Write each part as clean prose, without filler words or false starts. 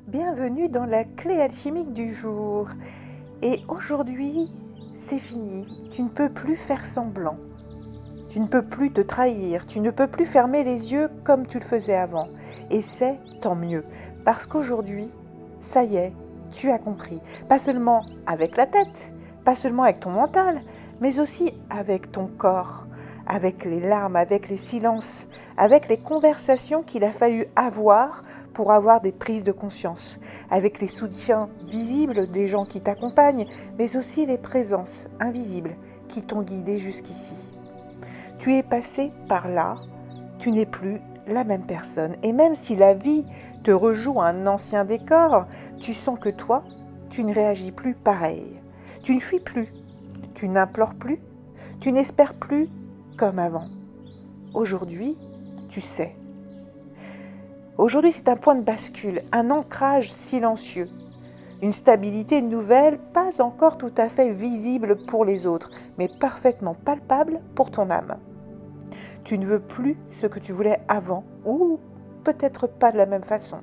Bienvenue dans la clé alchimique du jour. Et aujourd'hui, c'est fini. Tu ne peux plus faire semblant. Tu ne peux plus te trahir. Tu ne peux plus fermer les yeux comme tu le faisais avant. Et c'est tant mieux. Parce qu'aujourd'hui, ça y est, tu as compris. Pas seulement avec la tête, pas seulement avec ton mental, mais aussi avec ton corps, avec les larmes, avec les silences, avec les conversations qu'il a fallu avoir pour avoir des prises de conscience, avec les soutiens visibles des gens qui t'accompagnent, mais aussi les présences invisibles qui t'ont guidé jusqu'ici. Tu es passé par là, tu n'es plus la même personne. Et même si la vie te rejoue un ancien décor, tu sens que toi, tu ne réagis plus pareil. Tu ne fuis plus, tu n'implores plus, tu n'espères plus comme avant. Aujourd'hui, tu sais. Aujourd'hui, c'est un point de bascule, un ancrage silencieux, une stabilité nouvelle, pas encore tout à fait visible pour les autres, mais parfaitement palpable pour ton âme. Tu ne veux plus ce que tu voulais avant, ou peut-être pas de la même façon.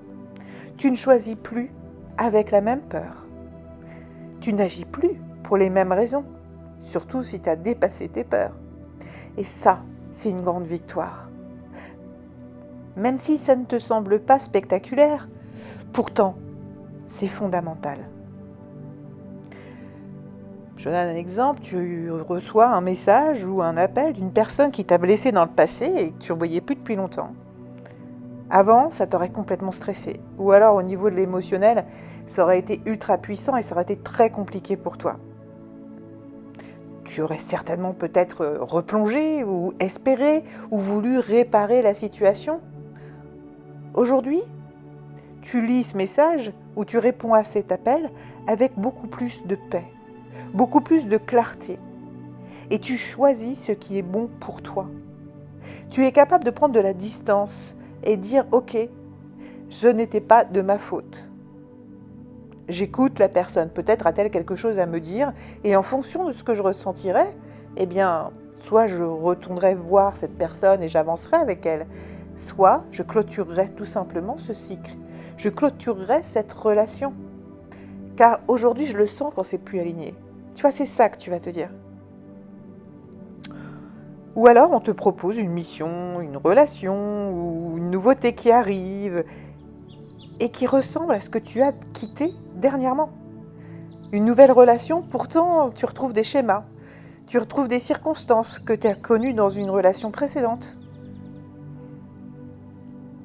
Tu ne choisis plus avec la même peur. Tu n'agis plus pour les mêmes raisons, surtout si tu as dépassé tes peurs. Et ça, c'est une grande victoire. Même si ça ne te semble pas spectaculaire, pourtant, c'est fondamental. Je donne un exemple, tu reçois un message ou un appel d'une personne qui t'a blessé dans le passé et que tu ne voyais plus depuis longtemps. Avant, ça t'aurait complètement stressé. Ou alors, au niveau de l'émotionnel, ça aurait été ultra puissant et ça aurait été très compliqué pour toi. Tu aurais certainement peut-être replongé ou espéré ou voulu réparer la situation. Aujourd'hui, tu lis ce message ou tu réponds à cet appel avec beaucoup plus de paix, beaucoup plus de clarté. Et tu choisis ce qui est bon pour toi. Tu es capable de prendre de la distance et dire « Ok, ce n'était pas de ma faute. J'écoute la personne, peut-être a-t-elle quelque chose à me dire et en fonction de ce que je ressentirai, eh bien, soit je retournerai voir cette personne et j'avancerai avec elle, soit je clôturerai tout simplement ce cycle. Je clôturerai cette relation. Car aujourd'hui, je le sens quand c'est plus aligné. Tu vois, c'est ça que tu vas te dire. Ou alors, on te propose une mission, une relation ou une nouveauté qui arrive et qui ressemble à ce que tu as quitté dernièrement. Une nouvelle relation, pourtant, tu retrouves des schémas. Tu retrouves des circonstances que tu as connues dans une relation précédente.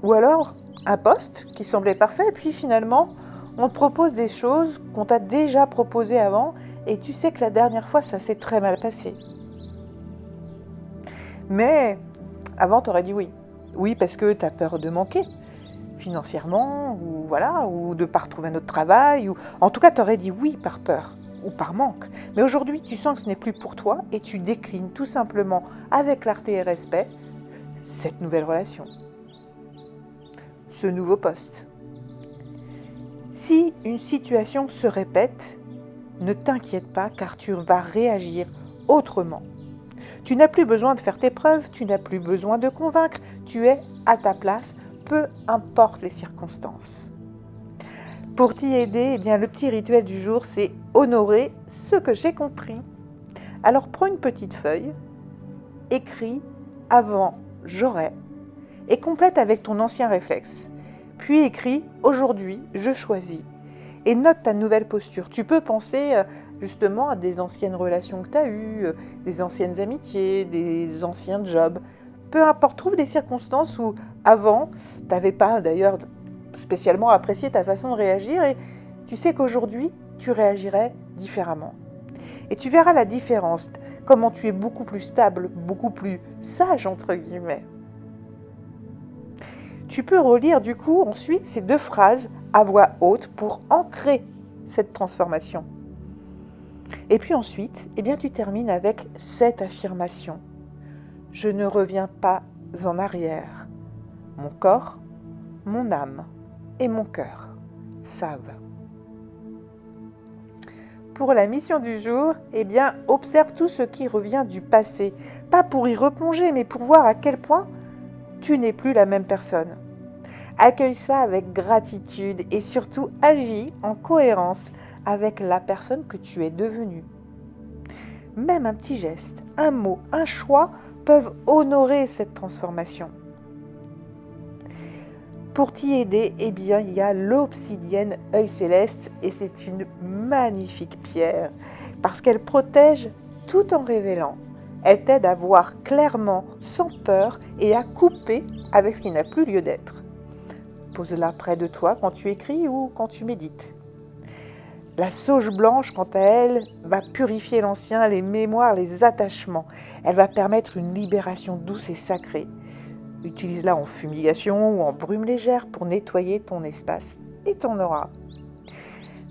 Ou alors, un poste qui semblait parfait, et puis finalement, on te propose des choses qu'on t'a déjà proposées avant, et tu sais que la dernière fois, ça s'est très mal passé. Mais avant, tu aurais dit oui. Oui, parce que tu as peur de manquer financièrement, ou de ne pas retrouver un autre travail, ou en tout cas, tu aurais dit oui par peur ou par manque. Mais aujourd'hui, tu sens que ce n'est plus pour toi, et tu déclines tout simplement, avec clarté et respect, cette nouvelle relation. Ce nouveau poste. Si une situation se répète, ne t'inquiète pas car tu vas réagir autrement. Tu n'as plus besoin de faire tes preuves, tu n'as plus besoin de convaincre, tu es à ta place, peu importe les circonstances. Pour t'y aider, eh bien, le petit rituel du jour, c'est honorer ce que j'ai compris. Alors prends une petite feuille, écris avant j'aurais et complète avec ton ancien réflexe. Puis écris « Aujourd'hui, je choisis » et note ta nouvelle posture. Tu peux penser justement à des anciennes relations que tu as eues, des anciennes amitiés, des anciens jobs. Peu importe, trouve des circonstances où avant, tu n'avais pas d'ailleurs spécialement apprécié ta façon de réagir et tu sais qu'aujourd'hui, tu réagirais différemment. Et tu verras la différence, comment tu es beaucoup plus stable, beaucoup plus sage entre guillemets. Tu peux relire du coup ensuite ces 2 phrases à voix haute pour ancrer cette transformation. Et puis ensuite, eh bien, tu termines avec cette affirmation. Je ne reviens pas en arrière. Mon corps, mon âme et mon cœur savent. Pour la mission du jour, eh bien, observe tout ce qui revient du passé. Pas pour y replonger, mais pour voir à quel point tu n'es plus la même personne. Accueille ça avec gratitude et surtout agis en cohérence avec la personne que tu es devenue. Même un petit geste, un mot, un choix peuvent honorer cette transformation. Pour t'y aider, eh bien, il y a l'obsidienne œil céleste et c'est une magnifique pierre parce qu'elle protège tout en révélant. Elle t'aide à voir clairement, sans peur et à couper avec ce qui n'a plus lieu d'être. Pose-la près de toi quand tu écris ou quand tu médites. La sauge blanche, quant à elle, va purifier l'ancien, les mémoires, les attachements. Elle va permettre une libération douce et sacrée. Utilise-la en fumigation ou en brume légère pour nettoyer ton espace et ton aura.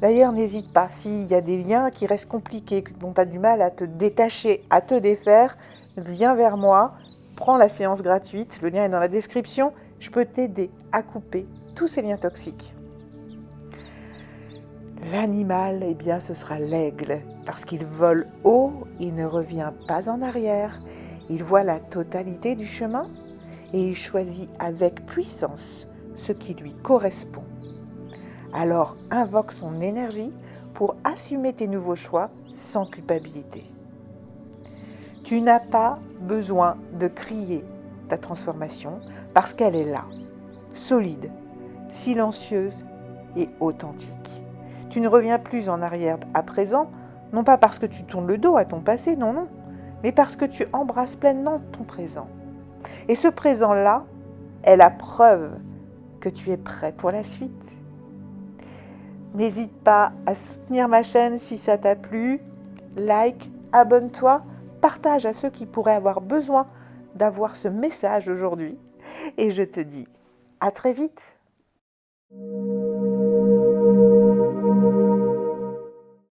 D'ailleurs, n'hésite pas, s'il y a des liens qui restent compliqués, dont tu as du mal à te détacher, à te défaire, viens vers moi, prends la séance gratuite, le lien est dans la description, je peux t'aider à couper tous ces liens toxiques. L'animal, eh bien, ce sera l'aigle, parce qu'il vole haut, il ne revient pas en arrière, il voit la totalité du chemin et il choisit avec puissance ce qui lui correspond. Alors invoque son énergie pour assumer tes nouveaux choix sans culpabilité. Tu n'as pas besoin de crier ta transformation parce qu'elle est là, solide, silencieuse et authentique. Tu ne reviens plus en arrière à présent, non pas parce que tu tournes le dos à ton passé, non, mais parce que tu embrasses pleinement ton présent. Et ce présent-là est la preuve que tu es prêt pour la suite. N'hésite pas à soutenir ma chaîne si ça t'a plu. Like, abonne-toi, partage à ceux qui pourraient avoir besoin d'avoir ce message aujourd'hui. Et je te dis à très vite.